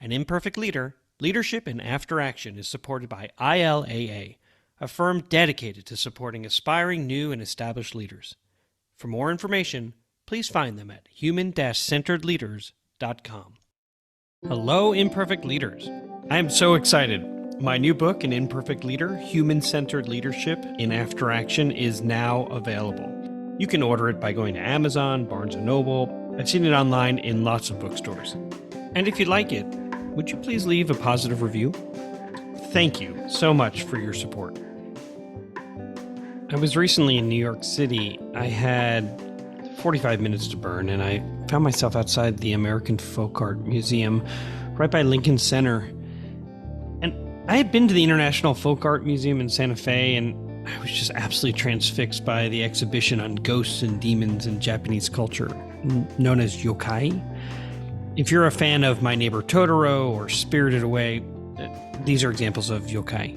An Imperfect Leader, Leadership in After Action is supported by ILAA, a firm dedicated to supporting aspiring new and established leaders. For more information, please find them at human-centeredleaders.com. Hello, Imperfect Leaders. I am so excited. My new book, An Imperfect Leader, Human-Centered Leadership in After Action, is now available. You can order it by going to Amazon, Barnes & Noble. I've seen it online in lots of bookstores. And if you like it, would you please leave a positive review? Thank you so much for your support. I was recently in New York City. I had 45 minutes to burn, and I found myself outside the American Folk Art Museum right by Lincoln Center. And I had been to the International Folk Art Museum in Santa Fe, and I was just absolutely transfixed by the exhibition on ghosts and demons in Japanese culture, known as yokai. If you're a fan of My Neighbor Totoro or Spirited Away, these are examples of yokai.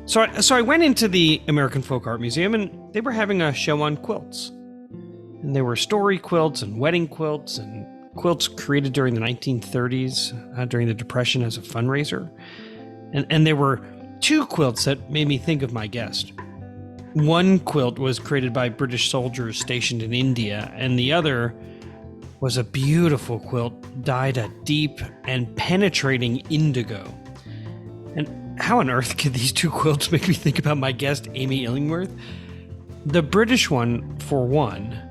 So I went into the American Folk Art Museum, and they were having a show on quilts. And there were story quilts and wedding quilts and quilts created during the 1930s, during the Depression as a fundraiser. And there were two quilts that made me think of my guest. One quilt was created by British soldiers stationed in India, and the other was a beautiful quilt dyed a deep and penetrating indigo. And how on earth could these two quilts make me think about my guest, Amy Illingworth? The British one, for one,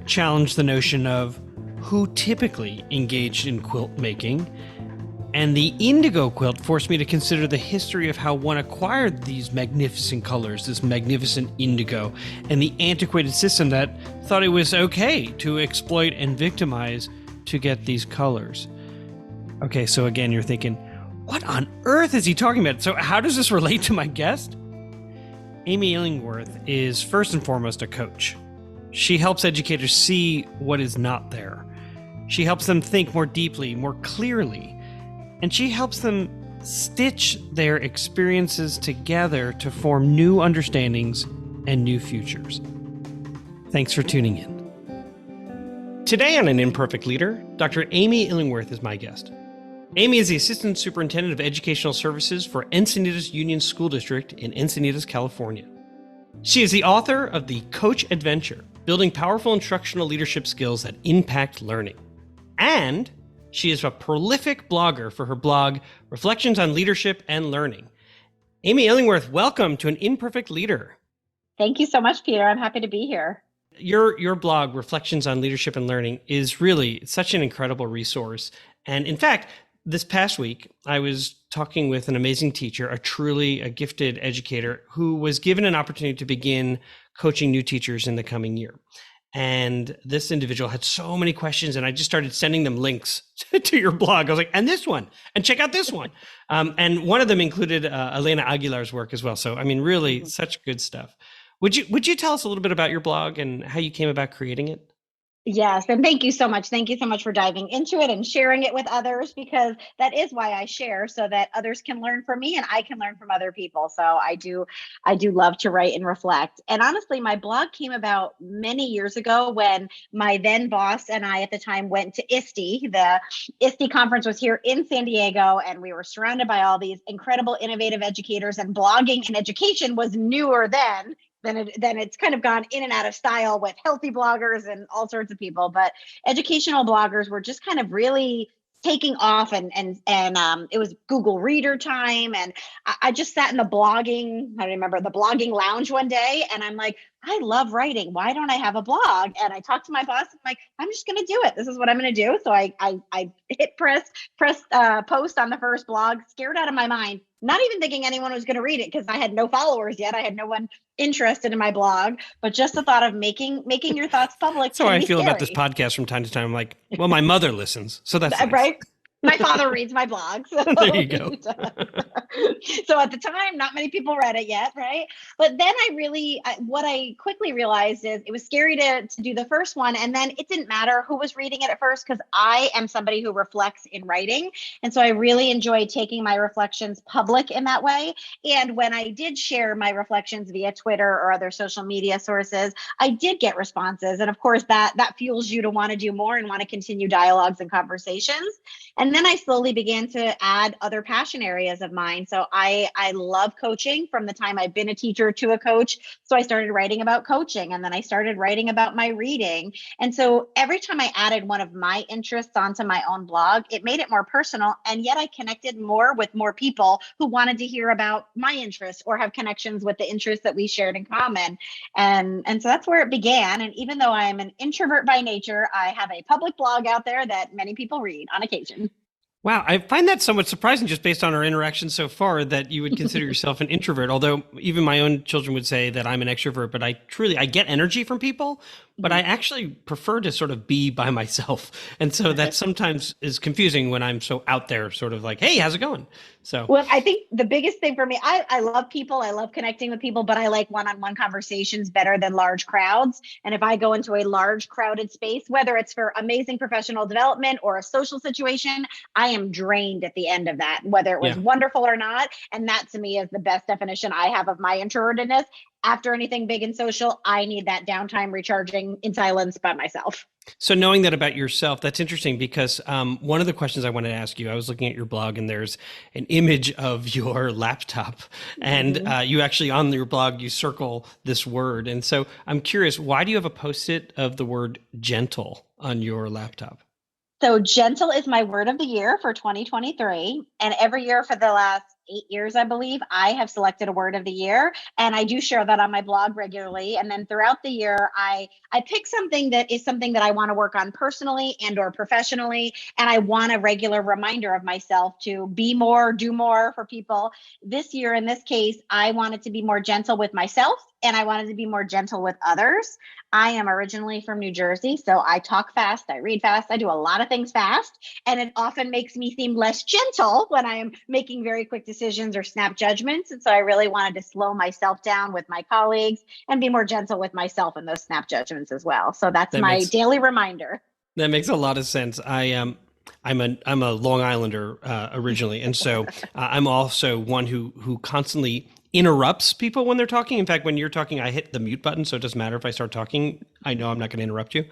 challenged the notion of who typically engaged in quilt making, and the indigo quilt forced me to consider the history of how one acquired these magnificent colors, this magnificent indigo, and the antiquated system that thought it was okay to exploit and victimize to get these colors. Okay, so again, you're thinking, what on earth is he talking about? So how does this relate to my guest? Amy Illingworth is first and foremost a coach. She helps educators see what is not there. She helps them think more deeply, more clearly, and she helps them stitch their experiences together to form new understandings and new futures. Thanks for tuning in. Today on An Imperfect Leader, Dr. Amy Illingworth is my guest. Amy is the Assistant Superintendent of Educational Services for Encinitas Union School District in Encinitas, California. She is the author of The Coach Adventure, Building Powerful Instructional Leadership Skills that Impact Learning. And she is a prolific blogger for her blog, Reflections on Leadership and Learning. Amy Illingworth, welcome to An Imperfect Leader. Thank you so much, Peter. I'm happy to be here. Your blog, Reflections on Leadership and Learning, is really such an incredible resource. And in fact, this past week, I was talking with an amazing teacher, a gifted educator who was given an opportunity to begin coaching new teachers in the coming year. And this individual had so many questions, and I just started sending them links to your blog. I was like, and this one, and check out this one. And one of them included Elena Aguilar's work as well. So, I mean, really such good stuff. Would you tell us a little bit about your blog and how you came about creating it? Yes, and thank you so much. Thank you so much for diving into it and sharing it with others, because that is why I share, so that others can learn from me and I can learn from other people. So I do love to write and reflect. And honestly, my blog came about many years ago when my then boss and I at the time went to ISTE. The ISTE conference was here in San Diego, and we were surrounded by all these incredible, innovative educators, and blogging in education was newer then. Then it's kind of gone in and out of style with healthy bloggers and all sorts of people. But educational bloggers were just kind of really taking off, and it was Google Reader time. And I just sat in the blogging lounge one day, and I'm like, I love writing. Why don't I have a blog? And I talked to my boss. I'm like, I'm just going to do it. This is what I'm going to do. So I hit press post on the first blog, scared out of my mind, not even thinking anyone was going to read it because I had no followers yet. I had no one interested in my blog, but just the thought of making your thoughts public. So I feel scary about this podcast from time to time. I'm like, well, my mother listens, so that's nice. Right. My father reads my blog. So. There you go. So at the time, not many people read it yet, right? But then what I quickly realized is it was scary to do the first one. And then it didn't matter who was reading it at first, because I am somebody who reflects in writing. And so I really enjoyed taking my reflections public in that way. And when I did share my reflections via Twitter or other social media sources, I did get responses. And of course, that fuels you to want to do more and want to continue dialogues and conversations. And And then I slowly began to add other passion areas of mine. So I love coaching from the time I've been a teacher to a coach. So I started writing about coaching, and then I started writing about my reading. And so every time I added one of my interests onto my own blog, it made it more personal. And yet I connected more with more people who wanted to hear about my interests or have connections with the interests that we shared in common. And so that's where it began. And even though I'm an introvert by nature, I have a public blog out there that many people read on occasion. Wow, I find that somewhat surprising just based on our interactions so far that you would consider yourself an introvert. Although even my own children would say that I'm an extrovert, but I get energy from people, but I actually prefer to sort of be by myself. And so that sometimes is confusing when I'm so out there, sort of like, hey, how's it going? So, Well, I think the biggest thing for me, I love people. I love connecting with people, but I like one-on-one conversations better than large crowds. And if I go into a large crowded space, whether it's for amazing professional development or a social situation, I am drained at the end of that, whether it was yeah. wonderful or not. And that to me is the best definition I have of my introvertedness. After anything big and social, I need that downtime recharging in silence by myself. So knowing that about yourself, that's interesting because one of the questions I wanted to ask you, I was looking at your blog and there's an image of your laptop, and you actually on your blog, you circle this word. And so I'm curious, why do you have a post-it of the word gentle on your laptop? So gentle is my word of the year for 2023. And every year for the last 8 years, I believe, I have selected a word of the year. And I do share that on my blog regularly. And then throughout the year, I pick something that is something that I want to work on personally and or professionally. And I want a regular reminder of myself to be more, do more for people. This year, in this case, I wanted to be more gentle with myself, and I wanted to be more gentle with others. I am originally from New Jersey, so I talk fast, I read fast, I do a lot of things fast, and it often makes me seem less gentle when I am making very quick decisions or snap judgments. And so I really wanted to slow myself down with my colleagues and be more gentle with myself in those snap judgments as well. So that's my daily reminder. That makes a lot of sense. I'm a Long Islander originally, and so I'm also one who constantly interrupts people when they're talking. In fact, when you're talking, I hit the mute button, so it doesn't matter if I start talking. I know I'm not going to interrupt you.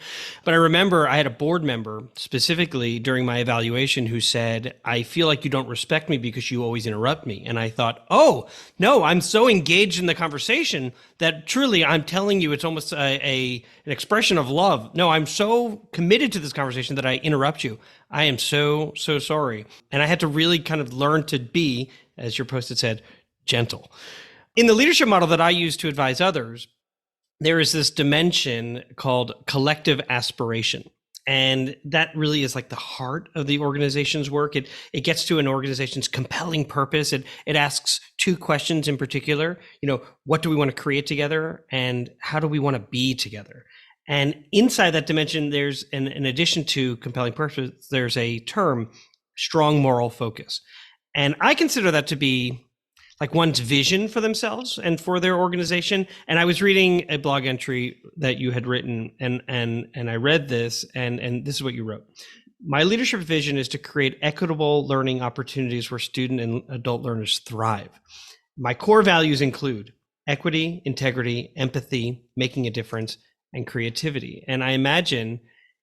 But I remember I had a board member specifically during my evaluation who said, "I feel like you don't respect me because you always interrupt me." And I thought, "Oh no, I'm so engaged in the conversation that truly I'm telling you, it's almost an expression of love. No, I'm so committed to this conversation that I interrupt you. I am so sorry." And I had to really kind of learn to be, as your post-it said, gentle. In the leadership model that I use to advise others, there is this dimension called collective aspiration. And that really is like the heart of the organization's work. It gets to an organization's compelling purpose. It asks two questions in particular. What do we want to create together, and how do we want to be together? And inside that dimension, there's, in addition to compelling purpose, there's a term, strong moral focus. And I consider that to be like one's vision for themselves and for their organization. And I was reading a blog entry that you had written, and I read this, and this is what you wrote. "My leadership vision is to create equitable learning opportunities where student and adult learners thrive. My core values include equity, integrity, empathy, making a difference, and creativity." And I imagine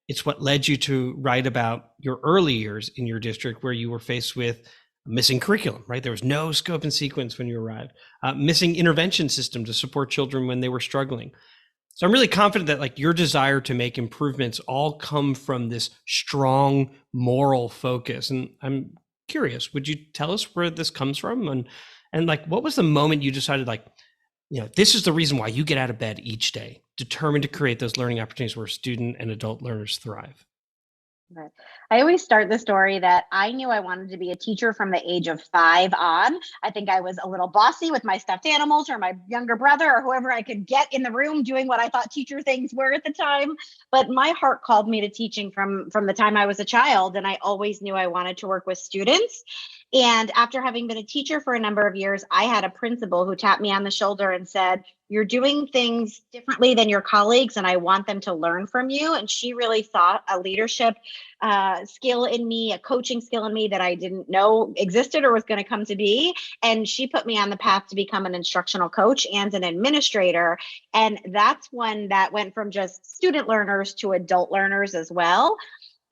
it's what led you to write about your early years in your district, where you were faced with missing curriculum, right? There was no scope and sequence when you arrived, missing intervention system to support children when they were struggling. So I'm really confident that like your desire to make improvements all come from this strong moral focus. And I'm curious, would you tell us where this comes from? And like, what was the moment you decided like, this is the reason why you get out of bed each day, determined to create those learning opportunities where student and adult learners thrive? Right. I always start the story that I knew I wanted to be a teacher from the age of 5 on. I think I was a little bossy with my stuffed animals or my younger brother or whoever I could get in the room doing what I thought teacher things were at the time. But my heart called me to teaching from the time I was a child. And I always knew I wanted to work with students. And after having been a teacher for a number of years, I had a principal who tapped me on the shoulder and said, "You're doing things differently than your colleagues, and I want them to learn from you." And she really saw a leadership skill in me, a coaching skill in me that I didn't know existed or was going to come to be. And she put me on the path to become an instructional coach and an administrator. And that's one that went from just student learners to adult learners as well.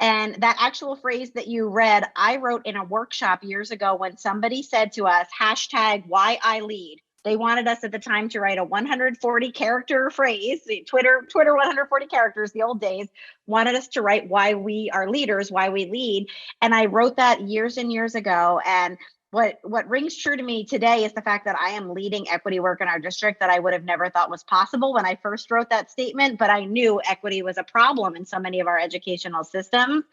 And that actual phrase that you read, I wrote in a workshop years ago when somebody said to us, hashtag why I lead. They wanted us at the time to write a 140 character phrase, Twitter 140 characters, the old days, wanted us to write why we are leaders, why we lead. And I wrote that years and years ago. And what rings true to me today is the fact that I am leading equity work in our district that I would have never thought was possible when I first wrote that statement, but I knew equity was a problem in so many of our educational systems.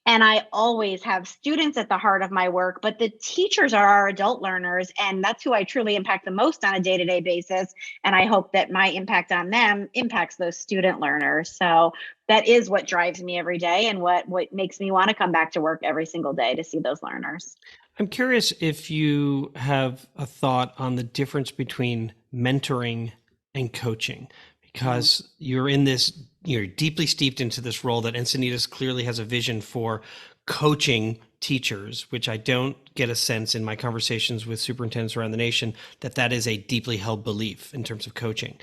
And I always have students at the heart of my work, but the teachers are our adult learners, and that's who I truly impact the most on a day-to-day basis. And I hope that my impact on them impacts those student learners. So that is what drives me every day and what makes me want to come back to work every single day to see those learners. I'm curious if you have a thought on the difference between mentoring and coaching, because you're deeply steeped into this role that Encinitas clearly has a vision for coaching teachers, which I don't get a sense in my conversations with superintendents around the nation that is a deeply held belief in terms of coaching.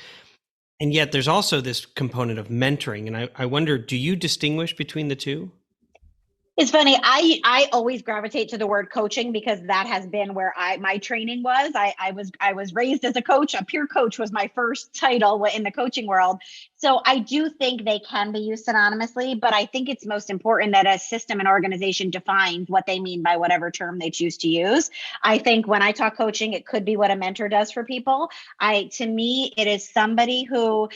And yet there's also this component of mentoring. And I wonder, do you distinguish between the two? It's funny. I always gravitate to the word coaching because that has been where my training was. I was raised as a coach. A peer coach was my first title in the coaching world. So I do think they can be used synonymously, but I think it's most important that a system and organization defines what they mean by whatever term they choose to use. I think when I talk coaching, it could be what a mentor does for people. To me, it is somebody who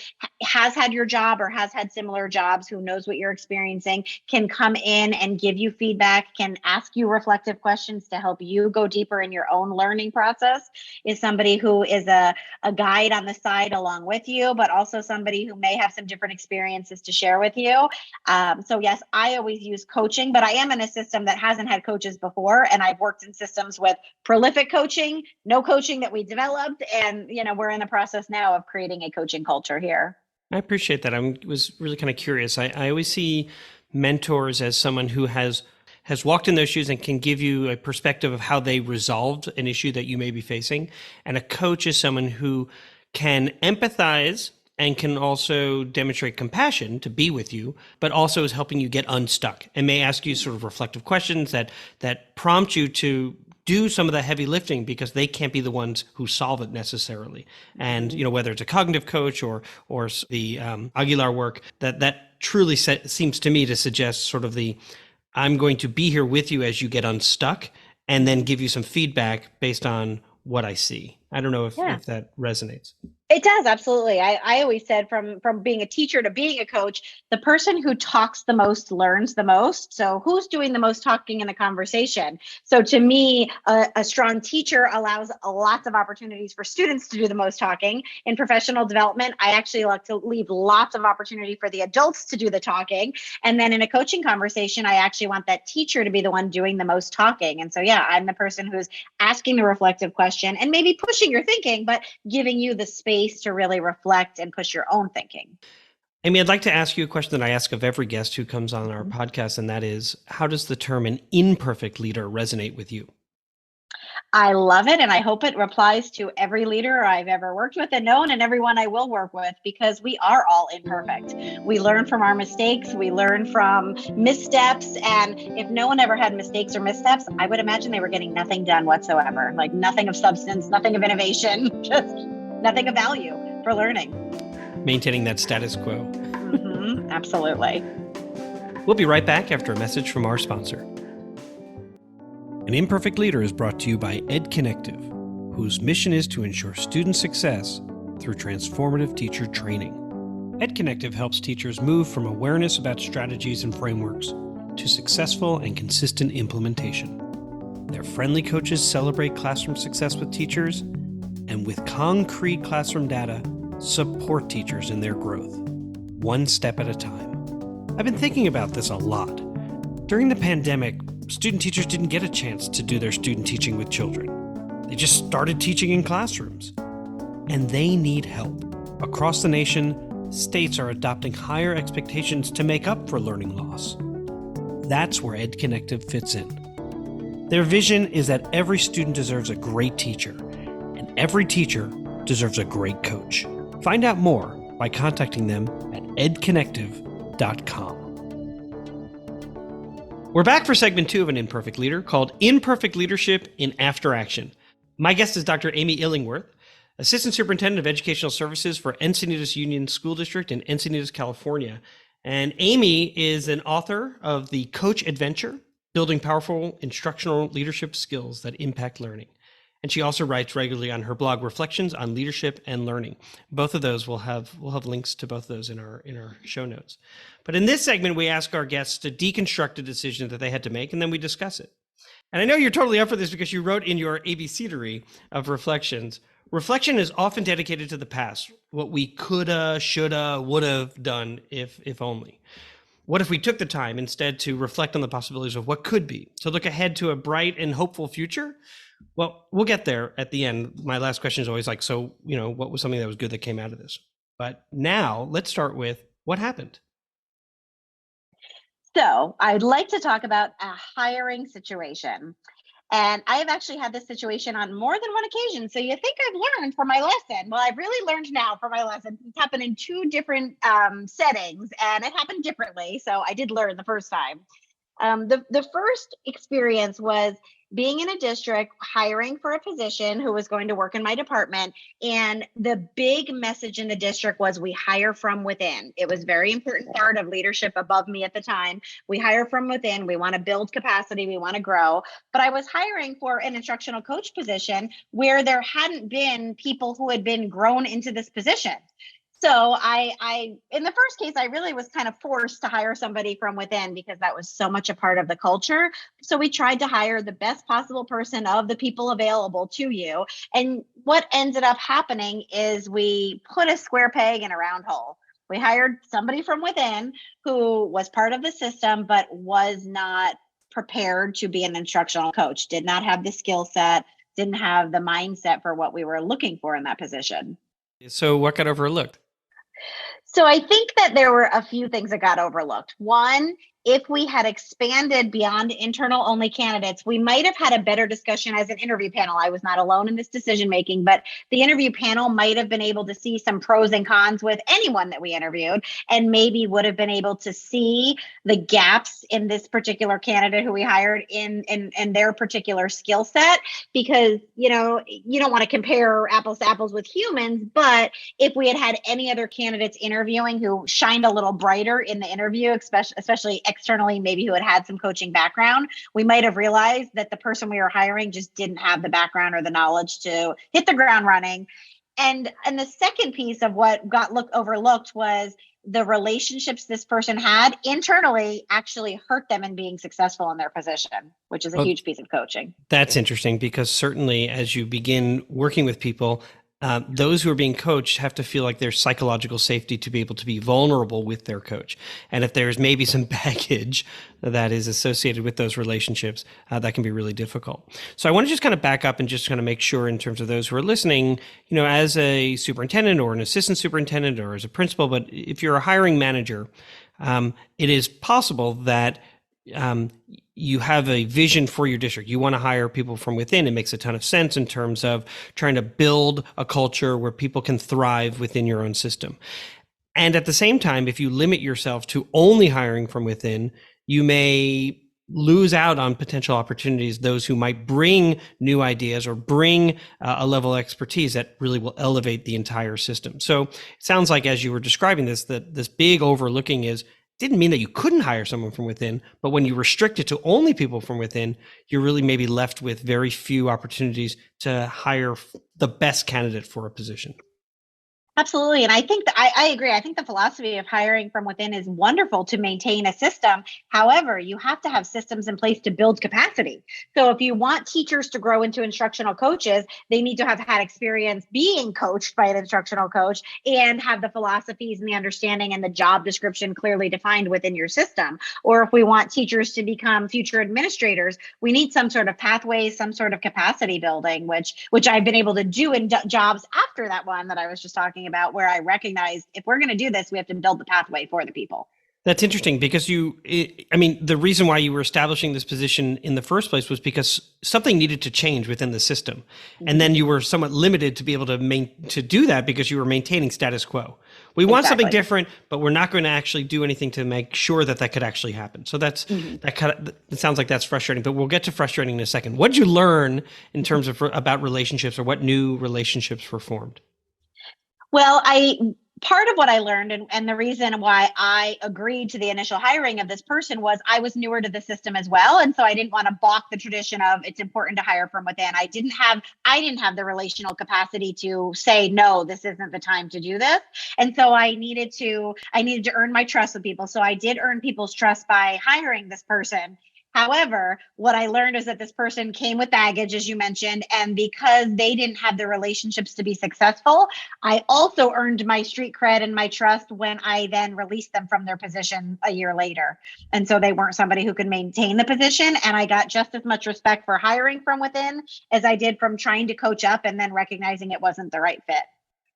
has had your job or has had similar jobs, who knows what you're experiencing, can come in and give you feedback, can ask you reflective questions to help you go deeper in your own learning process, is somebody who is a guide on the side along with you, but also somebody who may have some different experiences to share with you. So yes, I always use coaching, but I am in a system that hasn't had coaches before. And I've worked in systems with prolific coaching, no coaching that we developed. And, we're in the process now of creating a coaching culture here. I appreciate that. I was really kind of curious. I always see mentors as someone who has walked in those shoes and can give you a perspective of how they resolved an issue that you may be facing. And a coach is someone who can empathize and can also demonstrate compassion to be with you, but also is helping you get unstuck and may ask you sort of reflective questions that prompt you to do some of the heavy lifting because they can't be the ones who solve it necessarily. And, whether it's a cognitive coach or the Aguilar work, that truly seems to me to suggest sort of I'm going to be here with you as you get unstuck and then give you some feedback based on what I see. I don't know if that resonates. It does, absolutely. I always said from being a teacher to being a coach, the person who talks the most learns the most. So who's doing the most talking in the conversation? So to me, a strong teacher allows lots of opportunities for students to do the most talking. In professional development, I actually like to leave lots of opportunity for the adults to do the talking. And then in a coaching conversation, I actually want that teacher to be the one doing the most talking. And so, I'm the person who's asking the reflective question and maybe pushing your thinking, but giving you the space to really reflect and push your own thinking. Amy, I'd like to ask you a question that I ask of every guest who comes on our podcast, and that is, how does the term an imperfect leader resonate with you? I love it, and I hope it applies to every leader I've ever worked with and known, and everyone I will work with, because we are all imperfect. We learn from our mistakes, we learn from missteps, and if no one ever had mistakes or missteps, I would imagine they were getting nothing done whatsoever, like nothing of substance, nothing of innovation, just nothing of value for learning. Maintaining that status quo. Absolutely. We'll be right back after a message from our sponsor. An Imperfect Leader is brought to you by EdConnective, whose mission is to ensure student success through transformative teacher training. EdConnective helps teachers move from awareness about strategies and frameworks to successful and consistent implementation. Their friendly coaches celebrate classroom success with teachers, and with concrete classroom data, support teachers in their growth, one step at a time. I've been thinking about this a lot. During the pandemic, student teachers didn't get a chance to do their student teaching with children. They just started teaching in classrooms. And they need help. Across the nation, states are adopting higher expectations to make up for learning loss. That's where EdConnective fits in. Their vision is that every student deserves a great teacher, and every teacher deserves a great coach. Find out more by contacting them at edconnective.com. We're back for segment 2 of An Imperfect Leader called Imperfect Leadership in After Action. My guest is Dr. Amy Illingworth, Assistant Superintendent of Educational Services for Encinitas Union School District in Encinitas, California. And Amy is an author of The Coach Adventure, Building Powerful Instructional Leadership Skills That Impact Learning. And she also writes regularly on her blog, Reflections on Leadership and Learning. Both of those we'll have links to both of those in our show notes. But in this segment, we ask our guests to deconstruct a decision that they had to make, and then we discuss it. And I know you're totally up for this because you wrote in your ABCdery of reflections, reflection is often dedicated to the past, what we coulda, shoulda, woulda done if only. What if we took the time instead to reflect on the possibilities of what could be, to look ahead to a bright and hopeful future? Well, we'll get there at the end. My last question is always like, so, what was something that was good that came out of this? But now let's start with what happened. So I'd like to talk about a hiring situation. And I have actually had this situation on more than one occasion. So you think I've learned from my lesson. Well, I've really learned now from my lesson. It's happened in 2 different settings, and it happened differently. So I did learn the first time. The first experience was being in a district, hiring for a position who was going to work in my department. And the big message in the district was we hire from within. It was a very important part of leadership above me at the time. We hire from within. We want to build capacity. We want to grow. But I was hiring for an instructional coach position where there hadn't been people who had been grown into this position. So I, in the first case, I really was kind of forced to hire somebody from within because that was so much a part of the culture. So we tried to hire the best possible person of the people available to you. And what ended up happening is we put a square peg in a round hole. We hired somebody from within who was part of the system, but was not prepared to be an instructional coach, did not have the skill set, didn't have the mindset for what we were looking for in that position. So what got overlooked? So I think that there were a few things that got overlooked. One, if we had expanded beyond internal only candidates, we might have had a better discussion as an interview panel. I was not alone in this decision making, but the interview panel might have been able to see some pros and cons with anyone that we interviewed, and maybe would have been able to see the gaps in this particular candidate who we hired in their particular skill set. Because, you don't want to compare apples to apples with humans, but if we had had any other candidates interviewing who shined a little brighter in the interview, especially externally, maybe who had some coaching background, we might have realized that the person we were hiring just didn't have the background or the knowledge to hit the ground running. And the second piece of what got overlooked was the relationships this person had internally actually hurt them in being successful in their position, which is a huge piece of coaching. That's interesting because certainly as you begin working with people, those who are being coached have to feel like there's psychological safety to be able to be vulnerable with their coach. And if there's maybe some baggage that is associated with those relationships, that can be really difficult. So I want to just kind of back up and just kind of make sure in terms of those who are listening, as a superintendent or an assistant superintendent or as a principal, but if you're a hiring manager, it is possible that you have a vision for your district. You want to hire people from within. It makes a ton of sense in terms of trying to build a culture where people can thrive within your own system. And at the same time, if you limit yourself to only hiring from within, you may lose out on potential opportunities, those who might bring new ideas or bring a level of expertise that really will elevate the entire system. So it sounds like as you were describing this, that this big overlooking didn't mean that you couldn't hire someone from within, but when you restrict it to only people from within, you're really maybe left with very few opportunities to hire the best candidate for a position. Absolutely. And I think that I agree. I think the philosophy of hiring from within is wonderful to maintain a system. However, you have to have systems in place to build capacity. So if you want teachers to grow into instructional coaches, they need to have had experience being coached by an instructional coach and have the philosophies and the understanding and the job description clearly defined within your system. Or if we want teachers to become future administrators, we need some sort of pathways, some sort of capacity building, which I've been able to do in jobs after that one that I was just talking about, where I recognized if we're going to do this, we have to build the pathway for the people. That's interesting because the reason why you were establishing this position in the first place was because something needed to change within the system. And then you were somewhat limited to be able to do that because you were maintaining status quo. We want something Exactly. different, but we're not going to actually do anything to make sure that that could actually happen. So it sounds like that's frustrating, but we'll get to frustrating in a second. What did you learn in terms of about relationships, or what new relationships were formed? Well, part of what I learned, and the reason why I agreed to the initial hiring of this person, was I was newer to the system as well. And so I didn't want to balk the tradition of it's important to hire from within. I didn't have the relational capacity to say, no, this isn't the time to do this. And so I needed to earn my trust with people. So I did earn people's trust by hiring this person. However, what I learned is that this person came with baggage, as you mentioned, and because they didn't have the relationships to be successful, I also earned my street cred and my trust when I then released them from their position a year later. And so they weren't somebody who could maintain the position. And I got just as much respect for hiring from within as I did from trying to coach up and then recognizing it wasn't the right fit.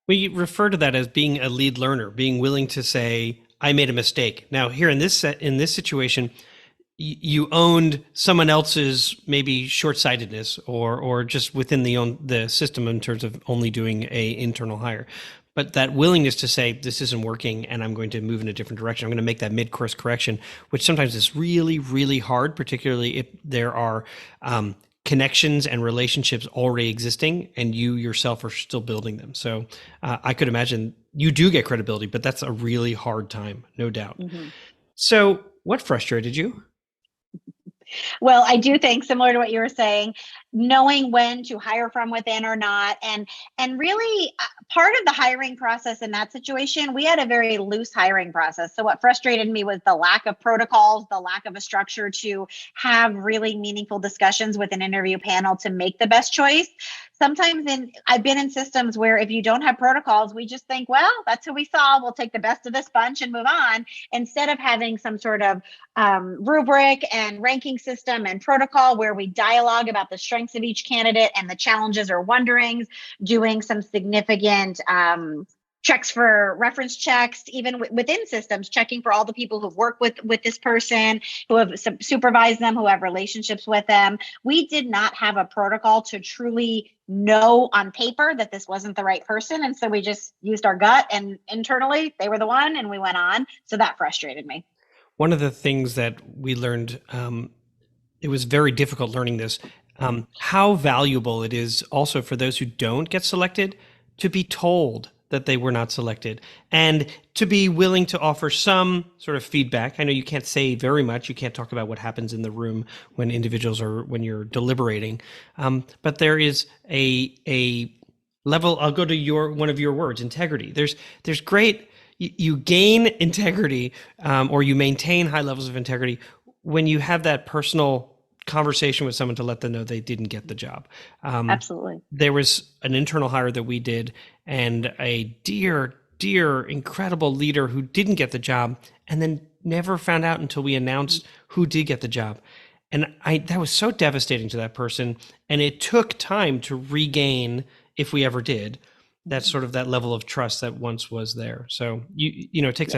We refer to that as being a lead learner, being willing to say, I made a mistake. Now, here in this situation, you owned someone else's maybe short-sightedness or just within the system in terms of only doing a internal hire. But that willingness to say, this isn't working and I'm going to move in a different direction. I'm going to make that mid-course correction, which sometimes is really, really hard, particularly if there are connections and relationships already existing and you yourself are still building them. So I could imagine you do get credibility, but that's a really hard time, no doubt. Mm-hmm. So what frustrated you? Well, I do think, similar to what you were saying, knowing when to hire from within or not, and really part of the hiring process in that situation, we had a very loose hiring process. So what frustrated me was the lack of protocols, the lack of a structure to have really meaningful discussions with an interview panel to make the best choice. Sometimes I've been in systems where if you don't have protocols, we just think, well, that's who we saw. We'll take the best of this bunch and move on, instead of having some sort of rubric and ranking system and protocol where we dialogue about the strengths of each candidate and the challenges or wonderings, doing some significant checks for reference checks, even within systems, checking for all the people who've worked with this person, who have supervised them, who have relationships with them. We did not have a protocol to truly know on paper that this wasn't the right person. And so we just used our gut, and internally they were the one, and we went on. So that frustrated me. One of the things that we learned, it was very difficult learning this, how valuable it is also for those who don't get selected to be told that they were not selected and to be willing to offer some sort of feedback. I know you can't say very much. You can't talk about what happens in the room when when you're deliberating. But there is a level, I'll go to one of your words, integrity. There's great, you gain integrity or you maintain high levels of integrity when you have that personal conversation with someone to let them know they didn't get the job. Absolutely. There was an internal hire that we did, and a dear, incredible leader who didn't get the job and then never found out until we announced who did get the job. And that was so devastating to that person. And it took time to regain, if we ever did, that sort of that level of trust that once was there. So it takes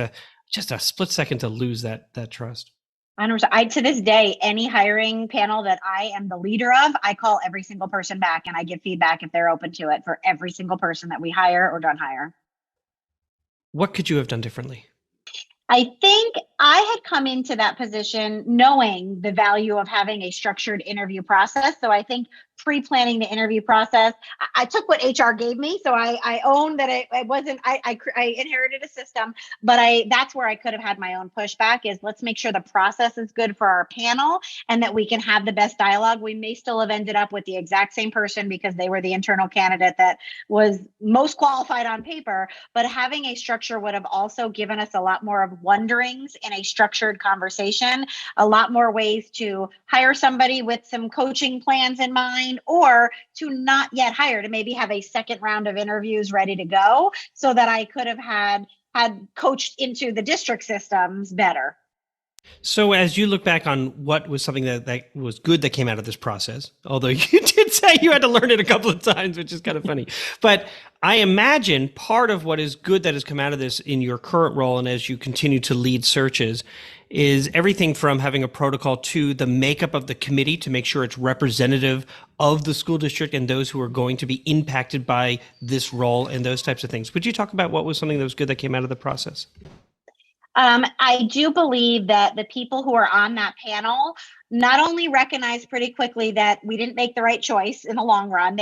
just a split second to lose that trust. 100%. To this day, any hiring panel that I am the leader of, I call every single person back and I give feedback if they're open to it for every single person that we hire or don't hire. What could you have done differently? I think I had come into that position knowing the value of having a structured interview process. So I think pre-planning the interview process, I took what HR gave me. So I own that it wasn't, I inherited a system, but that's where I could have had my own pushback, is let's make sure the process is good for our panel and that we can have the best dialogue. We may still have ended up with the exact same person because they were the internal candidate that was most qualified on paper, but having a structure would have also given us a lot more of wonderings in a structured conversation, a lot more ways to hire somebody with some coaching plans in mind, or to not yet hire, to maybe have a second round of interviews ready to go so that I could have had coached into the district systems better. So as you look back on what was something that was good that came out of this process, although you did say you had to learn it a couple of times, which is kind of funny, but I imagine part of what is good that has come out of this in your current role and as you continue to lead searches is everything from having a protocol to the makeup of the committee to make sure it's representative of the school district and those who are going to be impacted by this role and those types of things. Would you talk about what was something that was good that came out of the process? I do believe that the people who are on that panel not only recognize pretty quickly that we didn't make the right choice in the long run.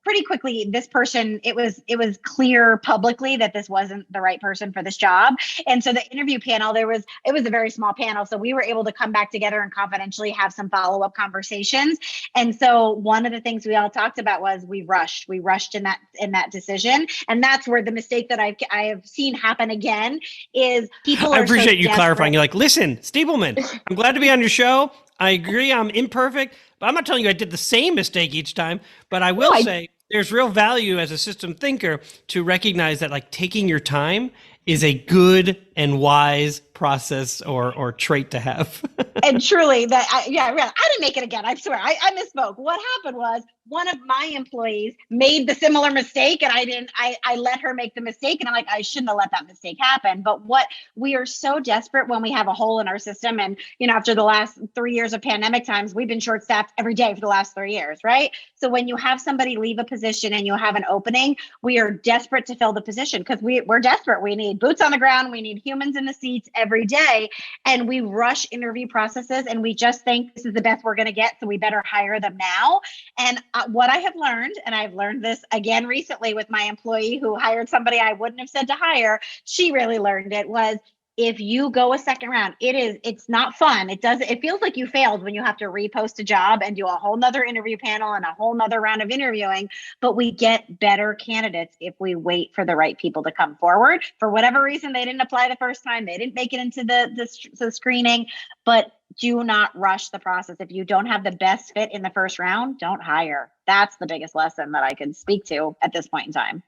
Pretty quickly, this person, it was clear publicly that this wasn't the right person for this job. And so the interview panel, it was a very small panel. So we were able to come back together and confidentially have some follow-up conversations. And so one of the things we all talked about was we rushed in that decision. And that's where the mistake that I have seen happen again is people are I appreciate so you desperate. clarifying. You're like, listen, Stiebelman, I'm glad to be on your show. I agree I'm imperfect, but I'm not telling you I did the same mistake each time. But I will say there's real value as a system thinker to recognize that like taking your time is a good and wise process or trait to have. And truly I didn't make it again. I swear I misspoke. What happened was one of my employees made the similar mistake and I let her make the mistake. And I'm like, I shouldn't have let that mistake happen. But what we are so desperate when we have a hole in our system. And, after the last 3 years of pandemic times, we've been short staffed every day for the last 3 years, right? So when you have somebody leave a position and you have an opening, we are desperate to fill the position because we're desperate. We need boots on the ground. We need humans in the seats every day. And we rush interview processes and we just think this is the best we're going to get. So we better hire them now. And what I have learned, and I've learned this again recently with my employee who hired somebody I wouldn't have said to hire, she really learned it, was if you go a second round, it's not fun. It feels like you failed when you have to repost a job and do a whole nother interview panel and a whole nother round of interviewing, but we get better candidates if we wait for the right people to come forward. For whatever reason, they didn't apply the first time, they didn't make it into the screening, but do not rush the process. If you don't have the best fit in the first round, don't hire. That's the biggest lesson that I can speak to at this point in time.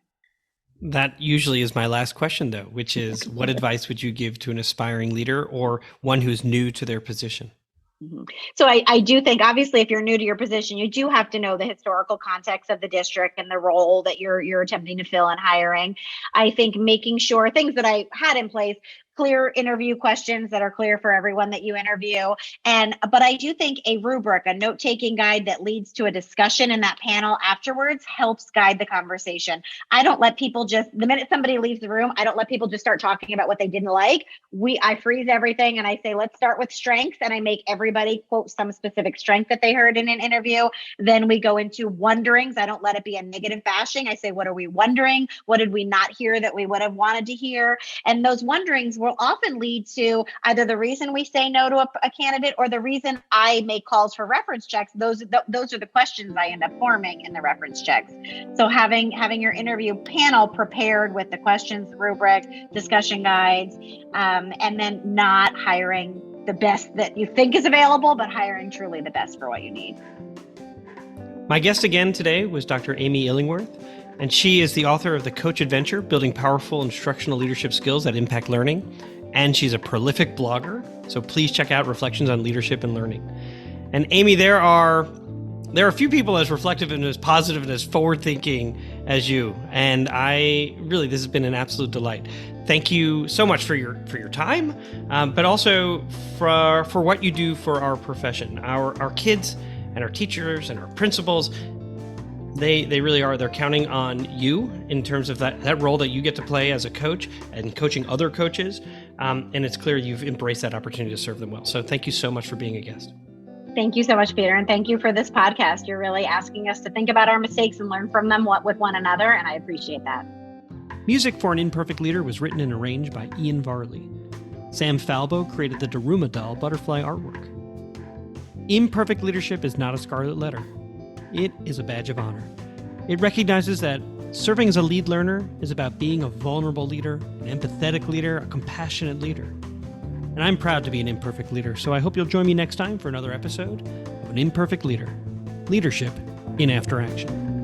That usually is my last question, though, which is what advice would you give to an aspiring leader or one who's new to their position? So I do think, obviously, if you're new to your position, you do have to know the historical context of the district and the role that you're attempting to fill in hiring. I think making sure things that I had in place, clear interview questions that are clear for everyone that you interview. But I do think a rubric, a note-taking guide that leads to a discussion in that panel afterwards helps guide the conversation. I don't let people the minute somebody leaves the room, I don't let people just start talking about what they didn't like. I freeze everything and I say, let's start with strengths. And I make everybody quote some specific strength that they heard in an interview. Then we go into wonderings. I don't let it be a negative bashing. I say, what are we wondering? What did we not hear that we would have wanted to hear? And those wonderings will often lead to either the reason we say no to a candidate or the reason I make calls for reference checks. Those are the questions I end up forming in the reference checks. So having your interview panel prepared with the questions, rubric, discussion guides, and then not hiring the best that you think is available, but hiring truly the best for what you need. My guest again today was Dr. Amy Illingworth, and she is the author of The Coach Adventure, Building Powerful Instructional Leadership Skills that Impact Learning. And she's a prolific blogger, so please check out Reflections on Leadership and Learning. And Amy, there are a few people as reflective and as positive and as forward-thinking as you. And this has been an absolute delight. Thank you so much for your time, but also for what you do for our profession. Our kids and our teachers and our principals, they really are. They're counting on you in terms of that role that you get to play as a coach and coaching other coaches. And it's clear you've embraced that opportunity to serve them well. So thank you so much for being a guest. Thank you so much, Peter. And thank you for this podcast. You're really asking us to think about our mistakes and learn from them with one another. And I appreciate that. Music for An Imperfect Leader was written and arranged by Ian Varley. Sam Falbo created the Daruma doll butterfly artwork. Imperfect leadership is not a scarlet letter. It is a badge of honor. It recognizes that serving as a lead learner is about being a vulnerable leader, an empathetic leader, a compassionate leader. And I'm proud to be an imperfect leader, so I hope you'll join me next time for another episode of An Imperfect Leader, Leadership in After Action.